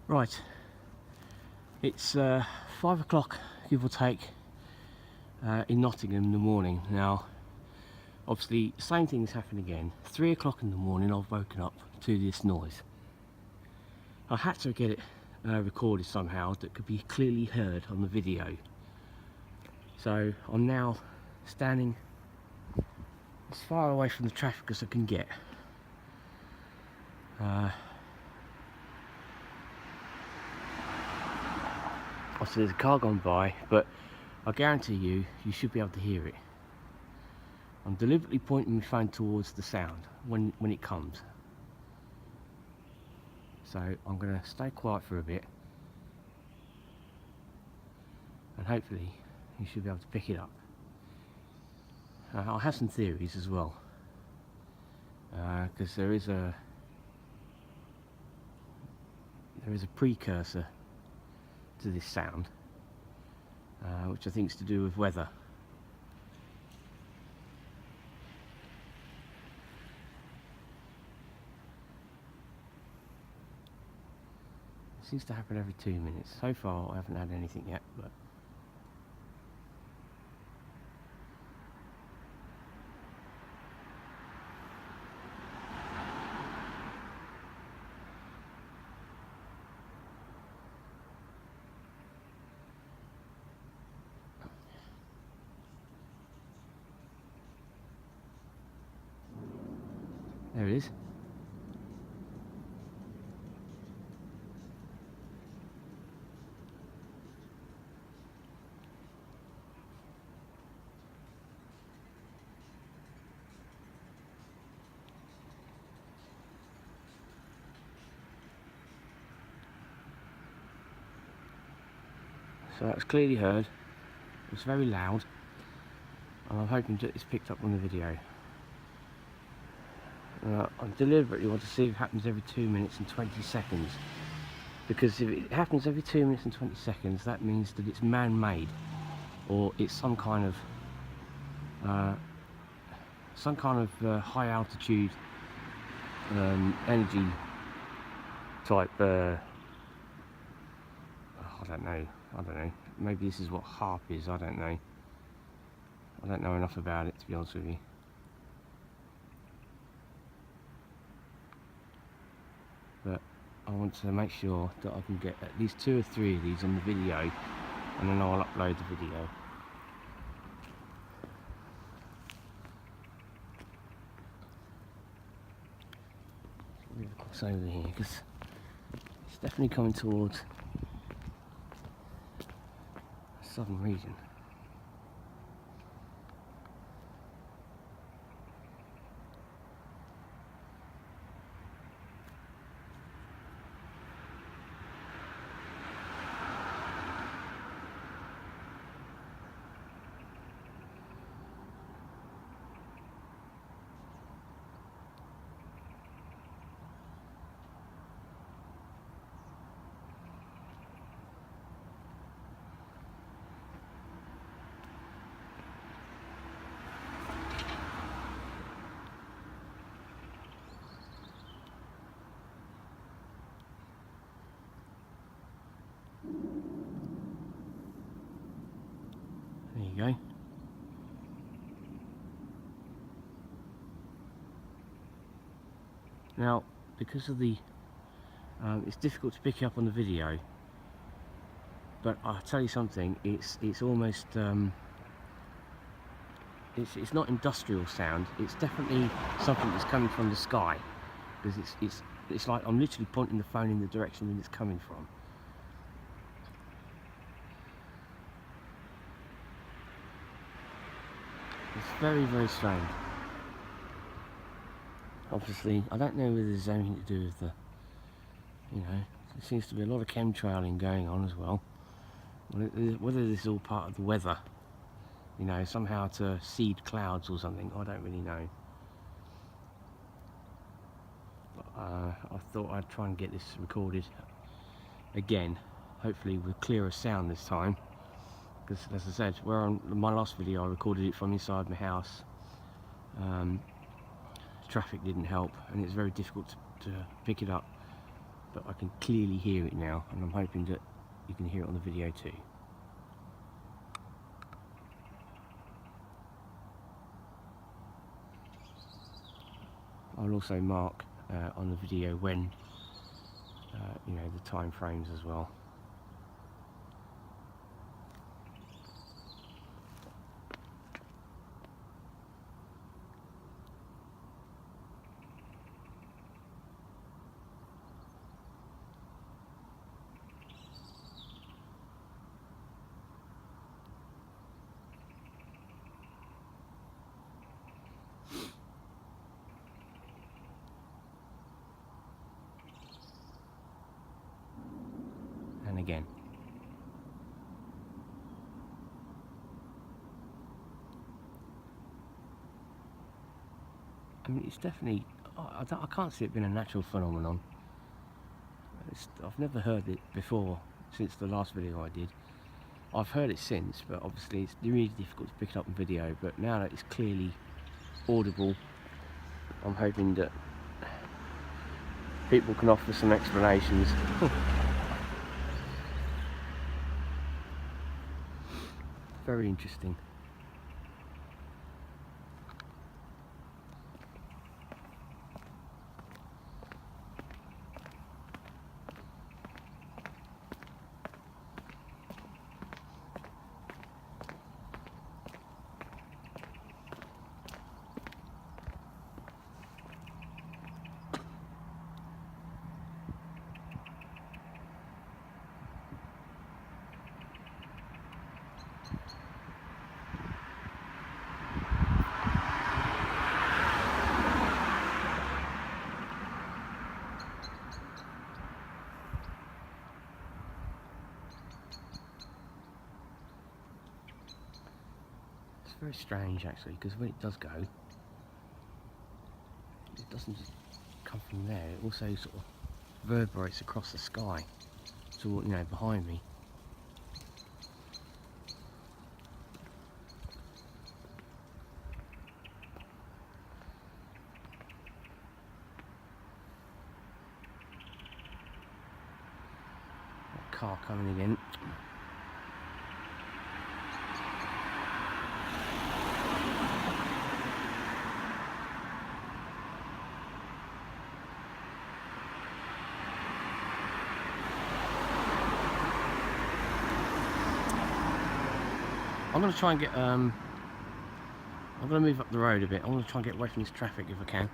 Right, it's 5 o'clock, give or take, in Nottingham in the morning. Now, obviously, same thing's happened again. 3 o'clock in the morning, I've woken up to this noise. I had to get it recorded somehow that could be clearly heard on the video. So I'm now standing as far away from the traffic as I can get. Obviously there's a car gone by, but I guarantee you should be able to hear it. I'm deliberately pointing my phone towards the sound when it comes. So I'm going to stay quiet for a bit, and hopefully you should be able to pick it up. I have some theories as well, because there is a precursor to this sound, which I think is to do with weather. It seems to happen every 2 minutes. So far I haven't had anything yet, but there it is. So that's clearly heard. It's very loud, and I'm hoping that it's picked up on the video. I deliberately want to see if it happens every 2 minutes and 20 seconds, because if it happens every 2 minutes and 20 seconds, that means that it's man-made, or it's some kind of high altitude energy type. I don't know. Maybe this is what harp is. I don't know. I don't know enough about it, to be honest with you. But I want to make sure that I can get at least 2 or 3 of these on the video, and then I'll upload the video. Move across over here, because it's definitely coming towards the southern region. There you go. Now, because of the it's difficult to pick up on the video, but I'll tell you something, it's almost it's not industrial sound. It's definitely something that's coming from the sky, because it's like I'm literally pointing the phone in the direction that it's coming from. It's very, very strange. Obviously, I don't know whether there's anything to do with the, there seems to be a lot of chemtrailing going on as well. Whether this is all part of the weather, somehow to seed clouds or something, I don't really know. I thought I'd try and get this recorded again, hopefully with clearer sound this time, because as I said, where on my last video I recorded it from inside my house. Traffic didn't help, and it's very difficult to pick it up but I can clearly hear it now, and I'm hoping that you can hear it on the video too. I'll also mark on the video when, you know, the time frames as well. And again. I mean, it's definitely, I can't see it being a natural phenomenon. I've never heard it before since the last video I did. I've heard it since, but obviously it's really difficult to pick it up in video, but now that it's clearly audible, I'm hoping that people can offer some explanations. Very interesting. It's very strange actually, because when it does go, it doesn't just come from there, it also sort of reverberates across the sky, so, you know, behind me. That car coming again. I'm going to try and get, I'm going to move up the road a bit. I'm going to try and get away from this traffic if I can.